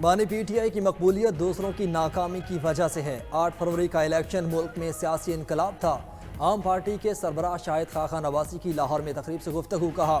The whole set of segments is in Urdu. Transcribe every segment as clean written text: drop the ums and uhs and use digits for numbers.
بانی پی ٹی آئی کی مقبولیت دوسروں کی ناکامی کی وجہ سے ہے۔ 8 فروری کا الیکشن ملک میں سیاسی انقلاب تھا۔ عام پارٹی کے سربراہ شاہد خاقان نواسی کی لاہور میں تقریب سے گفتگو کہا،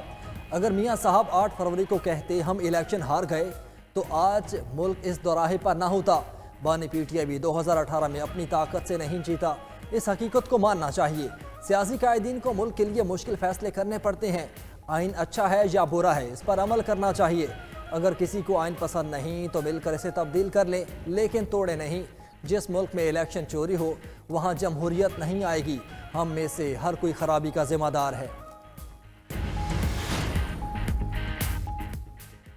اگر میاں صاحب 8 فروری کو کہتے ہم الیکشن ہار گئے تو آج ملک اس دوراہے پر نہ ہوتا۔ بانی پی ٹی آئی بھی 2018 میں اپنی طاقت سے نہیں جیتا، اس حقیقت کو ماننا چاہیے۔ سیاسی قائدین کو ملک کے لیے مشکل فیصلے کرنے پڑتے ہیں، آئین اچھا ہے یا برا ہے اس پر عمل کرنا چاہیے۔ اگر کسی کو آئین پسند نہیں تو مل کر اسے تبدیل کر لیں، لیکن توڑے نہیں۔ جس ملک میں الیکشن چوری ہو وہاں جمہوریت نہیں آئے گی۔ ہم میں سے ہر کوئی خرابی کا ذمہ دار ہے۔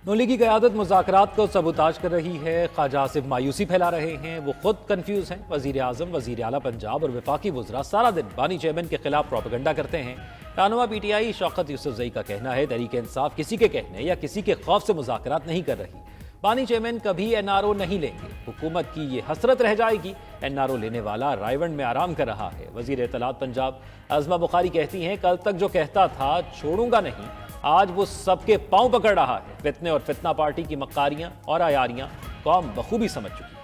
نون لیگ کی قیادت مذاکرات کو سبوتاژ کر رہی ہے۔ خواجہ آصف مایوسی پھیلا رہے ہیں، وہ خود کنفیوز ہیں۔ وزیر اعظم، وزیر اعلیٰ پنجاب اور وفاقی وزراء سارا دن بانی چیئرمین کے خلاف پروپیگنڈا کرتے ہیں۔ رہنما پی ٹی آئی شوکت یوسفزئی کا کہنا ہے تحریک انصاف کسی کے کہنے یا کسی کے خوف سے مذاکرات نہیں کر رہی۔ بانی چیئرمین کبھی این آر او نہیں لیں گے، حکومت کی یہ حسرت رہ جائے گی۔ این آر او لینے والا رائیونڈ میں آرام کر رہا ہے۔ وزیر اطلاعات پنجاب عظمہ بخاری کہتی ہیں کل تک جو کہتا تھا چھوڑوں گا نہیں، آج وہ سب کے پاؤں پکڑ رہا ہے۔ فتنے اور فتنہ پارٹی کی مکاریاں اور عیاریاں قوم بخوبی سمجھ چکی ہے۔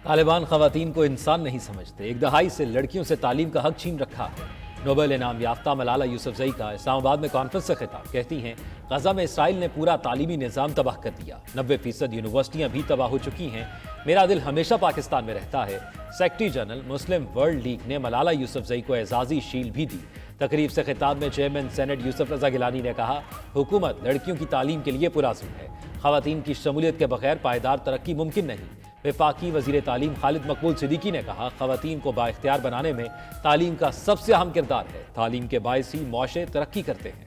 طالبان خواتین کو انسان نہیں سمجھتے، 1 دہائی سے لڑکیوں سے تعلیم کا حق چھین رکھا ہے۔ نوبل انعام یافتہ ملالہ یوسفزئی کا اسلام آباد میں کانفرنس سے خطاب، کہتی ہیں غزہ میں اسرائیل نے پورا تعلیمی نظام تباہ کر دیا، 90% یونیورسٹیاں بھی تباہ ہو چکی ہیں، میرا دل ہمیشہ پاکستان میں رہتا ہے۔ Secretary general Muslim world league نے ملالہ یوسفزئی کو اعزازی شیل بھی دی۔ تقریب سے خطاب میں چیئرمین سینٹ یوسف رضا گیلانی نے کہا حکومت لڑکیوں کی تعلیم کے لیے پرعزم ہے، خواتین کی شمولیت کے بغیر پائیدار ترقی ممکن نہیں۔ وفاقی وزیر تعلیم خالد مقبول صدیقی نے کہا خواتین کو بااختیار بنانے میں تعلیم کا سب سے اہم کردار ہے، تعلیم کے باعث ہی معاشرے ترقی کرتے ہیں۔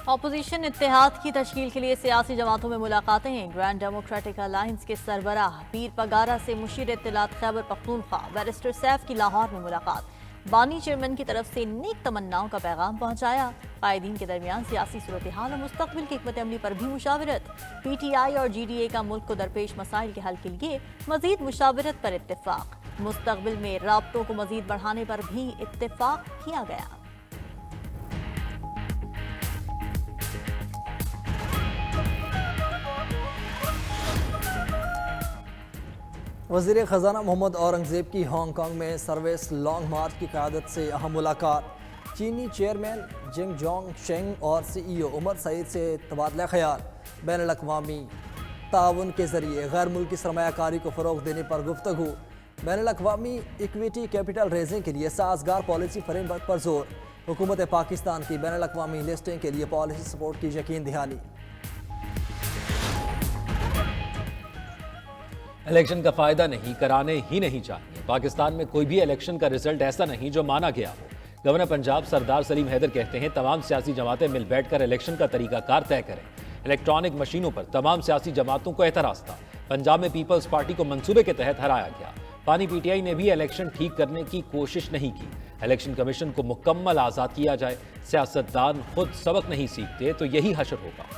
اپوزیشن اتحاد کی تشکیل کے لیے سیاسی جماعتوں میں ملاقاتیں ہیں۔ گرینڈ ڈیموکریٹک الائنس کے سربراہ پیر پگارا سے مشیر اطلاعات خیبر پختونخوا بیرسٹر سیف کی لاہور میں ملاقات، بانی چیئرمین کی طرف سے نیک تمناؤں کا پیغام پہنچایا۔ قائدین کے درمیان سیاسی صورتحال اور مستقبل کی حکمت عملی پر بھی مشاورت۔ پی ٹی آئی اور جی ڈی اے کا ملک کو درپیش مسائل کے حل کے لیے مزید مشاورت پر اتفاق، مستقبل میں رابطوں کو مزید بڑھانے پر بھی اتفاق کیا گیا۔ وزیر خزانہ محمد اورنگزیب کی ہانگ کانگ میں سروس لانگ مارچ کی قیادت سے اہم ملاقات، چینی چیئرمین جنگ جونگ شینگ اور سی ای او عمر سعید سے تبادلہ خیال، بین الاقوامی تعاون کے ذریعے غیر ملکی سرمایہ کاری کو فروغ دینے پر گفتگو، بین الاقوامی ایکویٹی کیپٹل ریزنگ کے لیے سازگار پالیسی فریم ورک پر زور، حکومت پاکستان کی بین الاقوامی لسٹنگ کے لیے پالیسی سپورٹ کی یقین دہانی۔ الیکشن کا فائدہ نہیں کرانے ہی نہیں چاہیے، پاکستان میں کوئی بھی الیکشن کا رزلٹ ایسا نہیں جو مانا گیا ہو۔ گورنر پنجاب سردار سلیم حیدر کہتے ہیں تمام سیاسی جماعتیں مل بیٹھ کر الیکشن کا طریقہ کار طے کریں۔ الیکٹرانک مشینوں پر تمام سیاسی جماعتوں کو اعتراض تھا، پنجاب میں پیپلز پارٹی کو منصوبے کے تحت ہرایا گیا۔ بانی پی ٹی آئی نے بھی الیکشن ٹھیک کرنے کی کوشش نہیں کی، الیکشن کمیشن کو مکمل آزاد کیا جائے، سیاستدان خود سبق نہیں سیکھتے تو یہی حشر ہوگا۔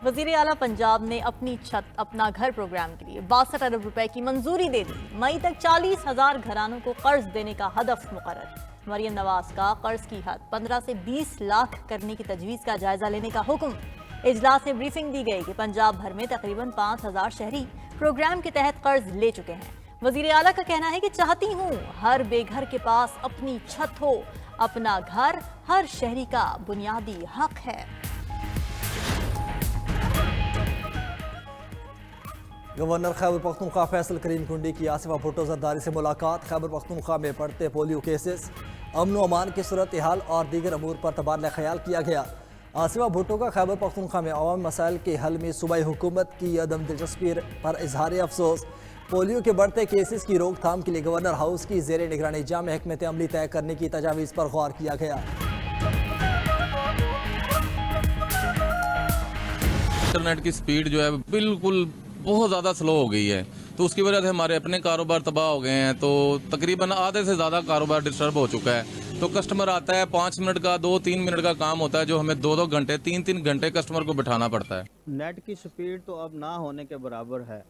وزیر اعلیٰ پنجاب نے اپنی چھت اپنا گھر پروگرام کے لیے 62 ارب روپے کی منظوری دے دی۔ مئی تک 40,000 گھرانوں کو قرض دینے کا ہدف مقرر۔ مریم نواز کا قرض کی حد 15 سے 20 لاکھ کرنے کی تجویز کا جائزہ لینے کا حکم۔ اجلاس میں بریفنگ دی گئی کہ پنجاب بھر میں تقریباً 5,000 شہری پروگرام کے تحت قرض لے چکے ہیں۔ وزیر اعلیٰ کا کہنا ہے کہ چاہتی ہوں ہر بے گھر کے پاس اپنی چھت ہو، اپنا گھر ہر شہری کا بنیادی حق ہے۔ گورنر خیبر پختونخوا فیصل کریم کنڈی کی آصفہ بھٹو زرداری سے ملاقات، خیبر پختونخوا میں بڑھتے پولیو کیسز، امن و امان کی صورتحال اور دیگر امور پر تبادلہ خیال کیا گیا۔ آصفہ بھٹو کا خیبر پختونخوا میں عوامی مسائل کے حل میں صوبائی حکومت کی عدم دلچسپی پر اظہار افسوس، پولیو کے بڑھتے کیسز کی روک تھام کے لیے گورنر ہاؤس کی زیر نگرانی جامع حکمت عملی طے کرنے کی تجاویز پر غور کیا گیا۔ انٹرنیٹ کی سپیڈ جو ہے بالکل بہت زیادہ سلو ہو گئی ہے، تو اس کی وجہ سے ہمارے اپنے کاروبار تباہ ہو گئے ہیں. تو تقریباً آدھے سے زیادہ کاروبار ڈسٹرب ہو چکا ہے. تو کسٹمر آتا ہے 5 منٹ کا 2-3 منٹ کا کام ہوتا ہے جو ہمیں 2-2 گھنٹے 3-3 گھنٹے کسٹمر کو بٹھانا پڑتا ہے. نیٹ کی سپیڈ تو اب نہ ہونے کے برابر ہے.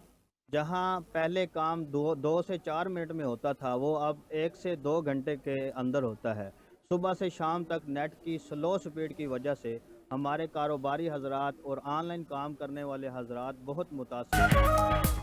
جہاں پہلے کام 2 سے 4 منٹ میں ہوتا تھا وہ اب 1 سے 2 گھنٹے کے اندر ہوتا ہے. صبح سے شام تک نیٹ کی سلو سپیڈ کی وجہ سے ہمارے کاروباری حضرات اور آن لائن کام کرنے والے حضرات بہت متاثر ہیں.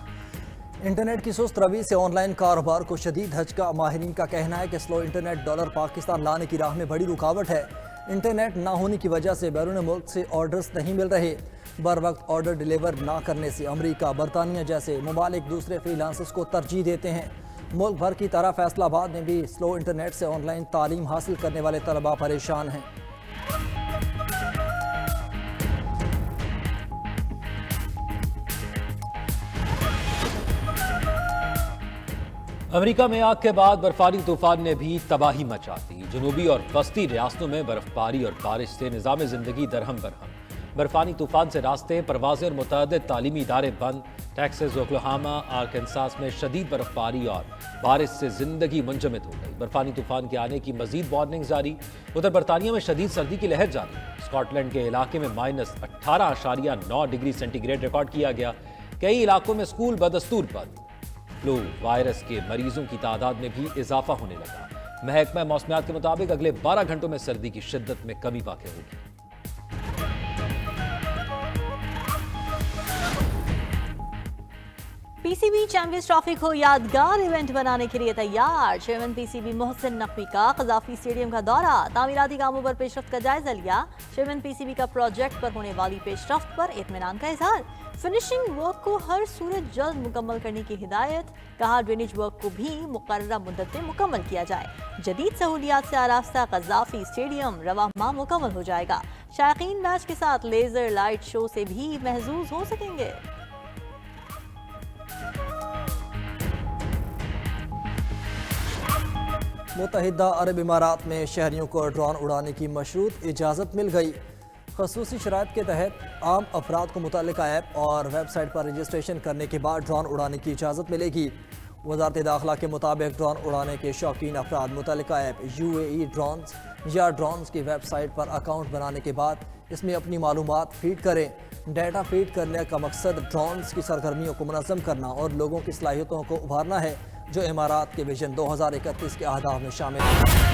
انٹرنیٹ کی سست روی سے آن لائن کاروبار کو شدید دھچکا. ماہرین کا کہنا ہے کہ سلو انٹرنیٹ ڈالر پاکستان لانے کی راہ میں بڑی رکاوٹ ہے. انٹرنیٹ نہ ہونے کی وجہ سے بیرون ملک سے آرڈرز نہیں مل رہے. بر وقت آرڈر ڈیلیور نہ کرنے سے امریکہ، برطانیہ جیسے ممالک دوسرے فری لانسرز کو ترجیح دیتے ہیں. ملک بھر کی طرح فیصل آباد میں بھی سلو انٹرنیٹ سے آن لائن تعلیم حاصل کرنے والے طلباء پریشان ہیں. امریکہ میں آگ کے بعد برفانی طوفان نے بھی تباہی مچا دی. جنوبی اور وسطی ریاستوں میں برف باری اور بارش سے نظام زندگی درہم برہم. برفانی طوفان سے راستے، پروازیں اور متعدد تعلیمی ادارے بند. ٹیکساس، اوکلاہوما، آرکنساس میں شدید برف باری اور بارش سے زندگی منجمد ہو گئی. برفانی طوفان کے آنے کی مزید وارننگ جاری. ادھر برطانیہ میں شدید سردی کی لہر جاری. اسکاٹ لینڈ کے علاقے میں -18.9 ڈگری سینٹی گریڈ ریکارڈ کیا گیا. کئی علاقوں میں اسکول بدستور بند. فلو وائرس کے مریضوں کی تعداد میں بھی اضافہ ہونے لگا. محکمہ موسمیات کے مطابق اگلے 12 گھنٹوں میں سردی کی شدت میں کمی واقع ہوگی. پی سی بی چیمپئنز ٹرافی کو یادگار ایونٹ بنانے کے لیے تیار. Chairman P C B Mohsin Naqvi کا قذافی اسٹیڈیم کا دورہ. تعمیراتی کاموں پر پیش رفت کا جائزہ لیا. چیئرمین پی سی بی کا پروجیکٹ پر ہونے والی پیش رفت پر اطمینان کا اظہار. فنشنگ ورک کو ہر صورت جلد مکمل کرنے کی ہدایت. کہا ڈرینیج ورک کو بھی مقررہ مدت میں مکمل کیا جائے. جدید سہولیات سے آراستہ قذافی اسٹیڈیم رواں ماہ مکمل ہو جائے گا. شائقین میچ کے ساتھ لیزر لائٹ شو سے بھی محظوظ ہو سکیں گے. متحدہ عرب امارات میں شہریوں کو ڈرون اڑانے کی مشروط اجازت مل گئی. خصوصی شرائط کے تحت عام افراد کو متعلقہ ایپ اور ویب سائٹ پر رجسٹریشن کرنے کے بعد ڈرون اڑانے کی اجازت ملے گی. وزارت داخلہ کے مطابق ڈرون اڑانے کے شوقین افراد متعلقہ ایپ UAE ڈرونز یا ڈرونز کی ویب سائٹ پر اکاؤنٹ بنانے کے بعد اس میں اپنی معلومات فیڈ کریں. ڈیٹا فیڈ کرنے کا مقصد ڈرونز کی سرگرمیوں کو منظم کرنا اور لوگوں کی صلاحیتوں کو ابھارنا ہے جو امارات کے ویژن 2031 کے اہداف میں شامل ہے.